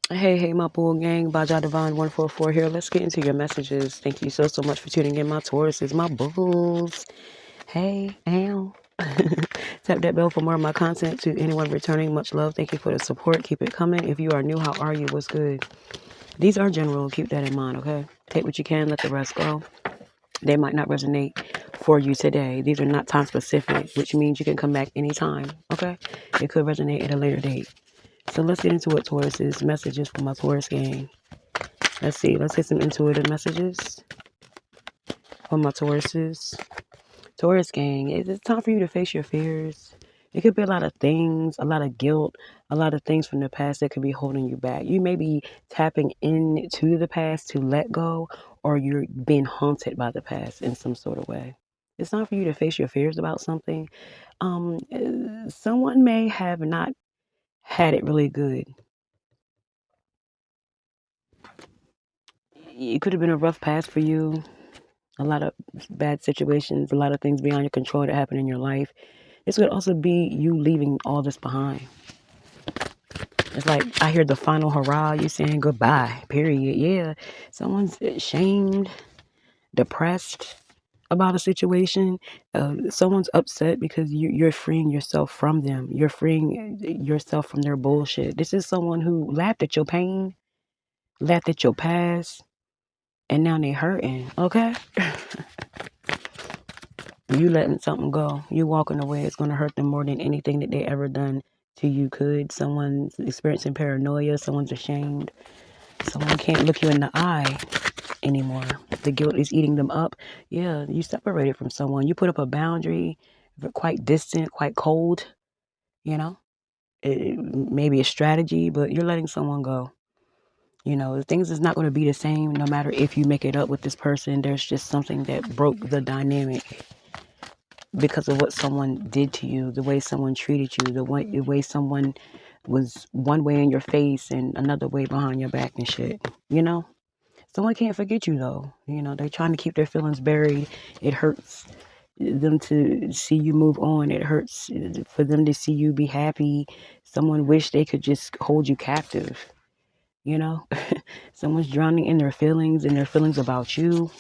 Hey, my bull gang, Baja Divine 144 here. Let's get into your messages. Thank you so much for tuning in, my Tauruses, my bulls. Hey, ow. Tap that bell for more of my content. To anyone returning, much love. Thank you for the support. Keep it coming. If you are new, how are you? What's good? These are general. Keep that in mind, okay? Take what you can, let the rest go. They might not resonate for you today. These are not time specific, which means you can come back anytime, okay? It could resonate at a later date. So let's get into it, Taurus's messages for my Taurus gang. Let's see. Let's get some intuitive messages for my Tauruses. Taurus gang, it's time for you to face your fears. It could be a lot of things, a lot of guilt, a lot of things from the past that could be holding you back. You may be tapping into the past to let go, or you're being haunted by the past in some sort of way. It's time for you to face your fears about something. Someone may have not had it really good. It could have been a rough past for you. A lot of bad situations, a lot of things beyond your control that happen in your life. This could also be you leaving all this behind. It's like I hear the final hurrah, you saying goodbye, period. Yeah, someone's ashamed, depressed about a situation. Someone's upset because you're freeing yourself from them. You're freeing yourself from their bullshit. This is someone who laughed at your pain, laughed at your past, and now they hurting, okay? You letting something go. You walking away. It's going to hurt them more than anything that they ever done to you could. Someone's experiencing paranoia. Someone's ashamed. Someone can't look you in the eye anymore. The guilt is eating them up. Yeah, you separated from someone. You put up a boundary, quite distant, quite cold, you know. It may be a strategy, but you're letting someone go. You know, things is not going to be the same no matter if you make it up with this person. There's just something that broke the dynamic because of what someone did to you, the way someone treated you, the way someone was one way in your face and another way behind your back and shit. You know, someone can't forget you though. You know, they're trying to keep their feelings buried. It hurts them to see you move on. It hurts for them to see you be happy. Someone wish they could just hold you captive. You know, someone's drowning in their feelings and their feelings about you.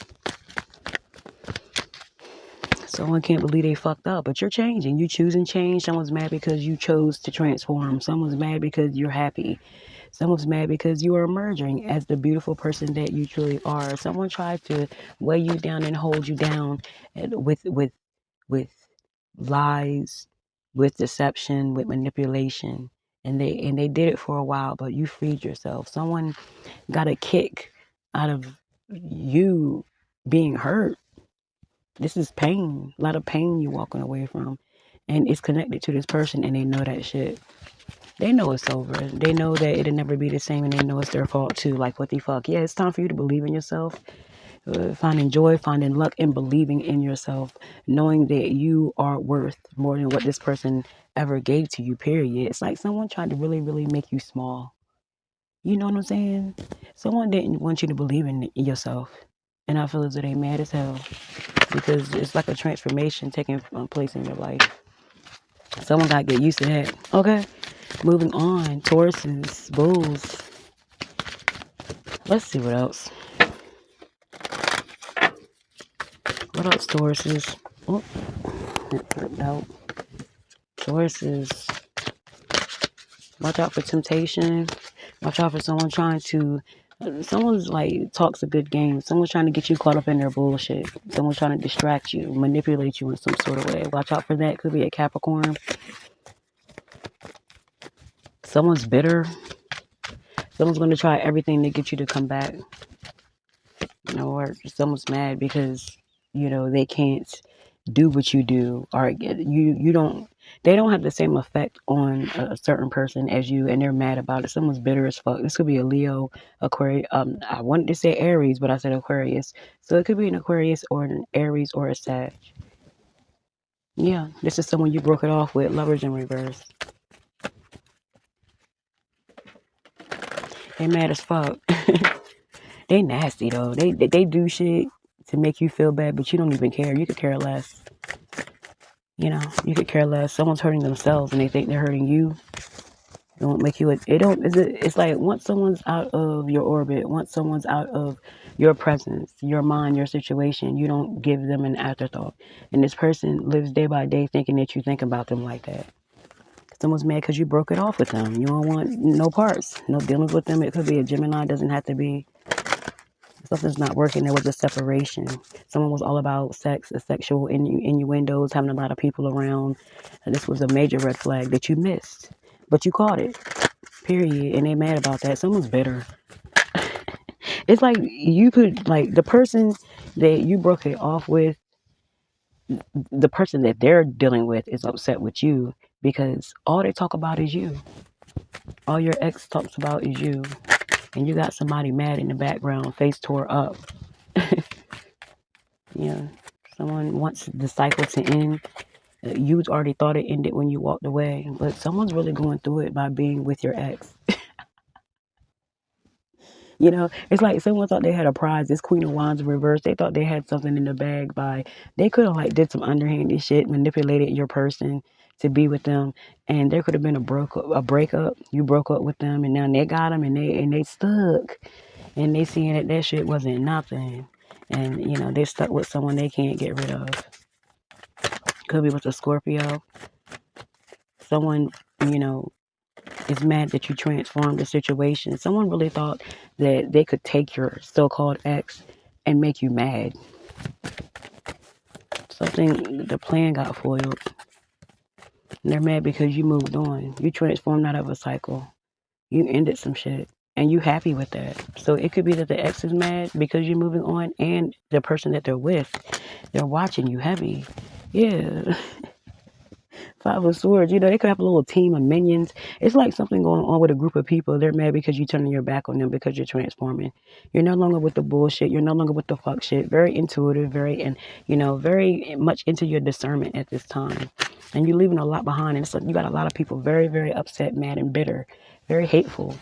Someone can't believe they fucked up, but you're changing. You choosing change. Someone's mad because you chose to transform. Someone's mad because you're happy. Someone's mad because you are emerging as the beautiful person that you truly are. Someone tried to weigh you down and hold you down with lies, with deception, with manipulation. And they did it for a while, but you freed yourself. Someone got a kick out of you being hurt. This is pain, a lot of pain you walking away from. And it's connected to this person and they know that shit. They know it's over. They know that it'll never be the same and they know it's their fault too. Like, what the fuck? Yeah, it's time for you to believe in yourself. Finding joy, finding luck, and believing in yourself. Knowing that you are worth more than what this person ever gave to you, period. It's like someone tried to really, really make you small. You know what I'm saying? Someone didn't want you to believe in yourself. And I feel as though they mad as hell. Because it's like a transformation taking place in your life. Someone got to get used to that. Okay, moving on. Tauruses, bulls. Let's see what else. What else, Tauruses? Oh, it flipped out. Tauruses. Watch out for temptation. Watch out for someone trying to. Someone's like talks a good game. Someone's trying to get you caught up in their bullshit. Someone's trying to distract you, manipulate you in some sort of way. Watch out for that. Could be a Capricorn. Someone's bitter. Someone's going to try everything to get you to come back. You know, or someone's mad because, you know, they can't do what you do. Or you don't, they don't have the same effect on a certain person as you, and they're mad about it. Someone's bitter as fuck. This could be a Leo, Aquarius. I wanted to say Aries, but I said Aquarius. So it could be an Aquarius or an Aries or a Sag. Yeah, this is someone you broke it off with. Lovers in reverse. They mad as fuck. They nasty though. They do shit to make you feel bad, but you don't even care. You could care less. You know, you could care less. Someone's hurting themselves and they think they're hurting you. It won't make you. It don't. It's like once someone's out of your orbit, once someone's out of your presence, your mind, your situation, you don't give them an afterthought. And this person lives day by day thinking that you think about them like that. Someone's mad because you broke it off with them. You don't want no parts, no dealings with them. It could be a Gemini. Doesn't have to be. Something's not working. There was a separation. Someone was all about sex, sexual innuendos, having a lot of people around. And this was a major red flag that you missed, but you caught it. Period. And they mad about that. Someone's bitter. It's like you could, like, the person that you broke it off with, the person that they're dealing with is upset with you because all they talk about is you. All your ex talks about is you. And you got somebody mad in the background, face tore up. Yeah. Someone wants the cycle to end. You already thought it ended when you walked away, but someone's really going through it by being with your ex. You know, it's like someone thought they had a prize. This Queen of Wands in reverse. They thought they had something in the bag by they could have like did some underhanded shit, manipulated your person to be with them, and there could have been a breakup. You broke up with them, and now they got them, and they stuck, and they seeing that shit wasn't nothing, and you know they stuck with someone they can't get rid of. Could be with a Scorpio. Someone, you know, is mad that you transformed the situation. Someone really thought that they could take your so-called ex and make you mad. Something, the plan got foiled. And they're mad because you moved on. You transformed out of a cycle. You ended some shit. And you happy with that. So it could be that the ex is mad because you're moving on and the person that they're with, they're watching you heavy. Yeah. Five of Swords, you know, they could have a little team of minions. It's like something going on with a group of people. They're mad because you're turning your back on them because you're transforming. You're no longer with the bullshit. You're no longer with the fuck shit. Very intuitive, very much into your discernment at this time. And you're leaving a lot behind. And it's like you got a lot of people very, very upset, mad, and bitter. Very hateful.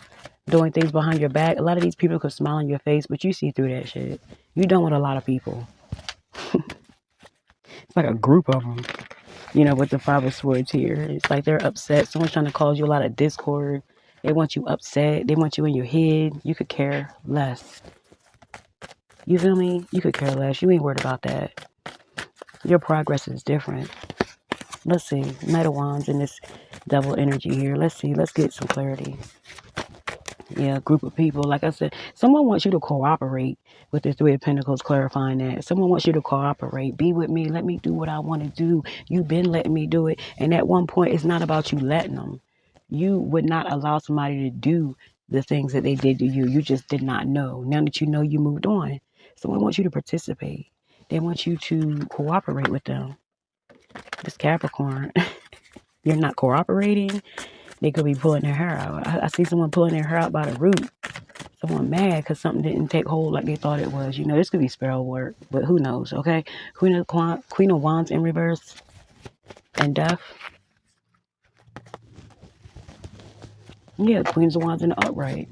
Doing things behind your back. A lot of these people could smile on your face, but you see through that shit. You're done with a lot of people. It's like a group of them. You know, with the Five of Swords here. It's like they're upset. Someone's trying to cause you a lot of discord. They want you upset. They want you in your head. You could care less. You feel me? You could care less. You ain't worried about that. Your progress is different. Let's see. Knight of Wands in this double energy here. Let's see. Let's get some clarity. Yeah, group of people. Like I said, someone wants you to cooperate with the Three of Pentacles, clarifying that. Someone wants you to cooperate. Be with me. Let me do what I want to do. You've been letting me do it. And at one point, it's not about you letting them. You would not allow somebody to do the things that they did to you. You just did not know. Now that you know, you moved on. Someone wants you to participate. They want you to cooperate with them. This Capricorn, you're not cooperating. They could be pulling their hair out. I see someone pulling their hair out by the root. Someone mad because something didn't take hold like they thought it was. You know, this could be spell work, but who knows, okay? Queen of Wands in reverse and Death. Yeah, Queens of Wands in the upright.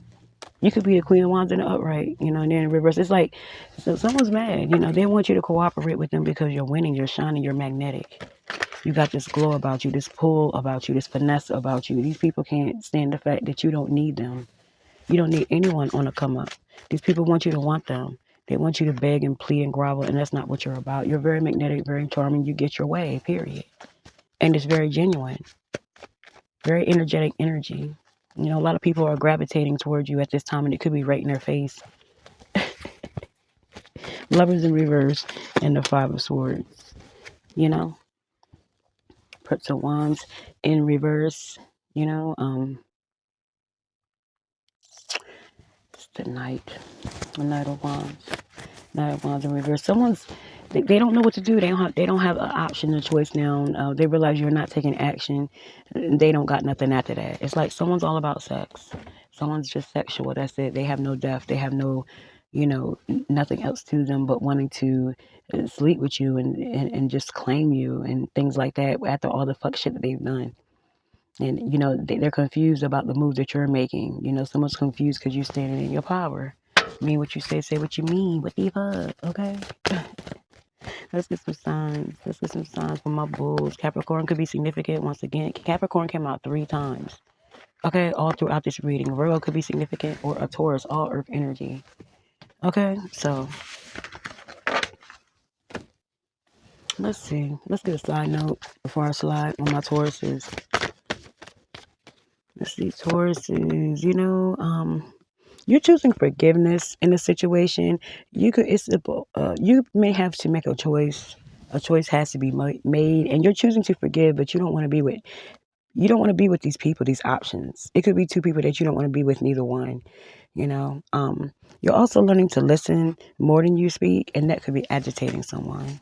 You could be the Queen of Wands in the upright, you know, and then in reverse. It's like, so someone's mad, you know. They want you to cooperate with them because you're winning, you're shining, you're magnetic. You got this glow about you, this pull about you, this finesse about you. These people can't stand the fact that you don't need them. You don't need anyone on the come up. These people want you to want them. They want you to beg and plead and grovel, and that's not what you're about. You're very magnetic, very charming. You get your way, period. And it's very genuine, very energetic energy. You know, a lot of people are gravitating towards you at this time, and it could be right in their face. Lovers in reverse and the Five of Swords. You know, Prince of Wands in reverse. You know, it's the Knight of Wands. Knight of Wands in reverse. They don't know what to do. They don't have an option or choice now. They realize you're not taking action. They don't got nothing after that. It's like someone's all about sex. Someone's just sexual. That's it. They have no depth. They have no, you know, nothing else to them but wanting to sleep with you and just claim you and things like that after all the fuck shit that they've done. And, you know, they're confused about the moves that you're making. You know, someone's confused because you're standing in your power. Mean what you say what you mean. What the fuck, okay? Let's get some signs. Let's get some signs for my bulls. Capricorn could be significant once again. Capricorn came out 3 times. Okay, all throughout this reading. Virgo could be significant or a Taurus, all earth energy. Okay, so let's see. Let's get a side note before I slide on my Tauruses. Let's see, Tauruses, you're choosing forgiveness in a situation. You may have to make a choice. A choice has to be made, and you're choosing to forgive, but you don't want to be with these people, these options. It could be two people that you don't want to be with, neither one. You know, you're also learning to listen more than you speak, and that could be agitating someone.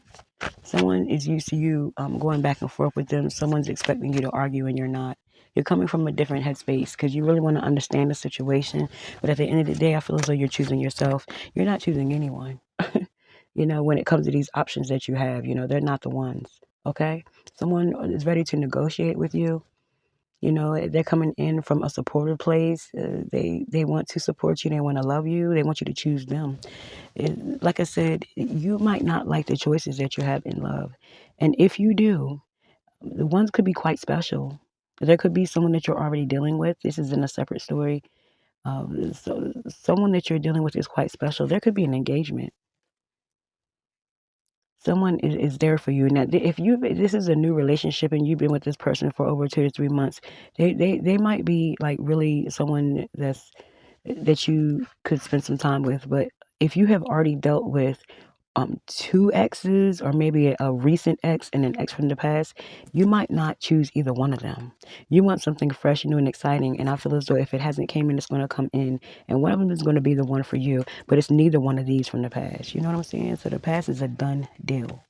Someone is used to you going back and forth with them. Someone's expecting you to argue, and you're not. You're coming from a different headspace because you really want to understand the situation. But at the end of the day, I feel as though you're choosing yourself. You're not choosing anyone. When it comes to these options that you have, they're not the ones. Okay? Someone is ready to negotiate with you. They're coming in from a supportive place. They want to support you. They want to love you. They want you to choose them. Like I said, you might not like the choices that you have in love. And if you do, the ones could be quite special. There could be someone that you're already dealing with. This is in a separate story. So someone that you're dealing with is quite special. There could be an engagement. Someone is there for you. Now, if this is a new relationship and you've been with this person for over 2 to 3 months, they might be like really someone that you could spend some time with. But if you have already dealt with two exes or maybe a recent ex and an ex from the past, you might not choose either one of them. You want something fresh, new, and exciting. And I feel as though if it hasn't came in, it's going to come in. And one of them is going to be the one for you. But it's neither one of these from the past. You know what I'm saying? So the past is a done deal.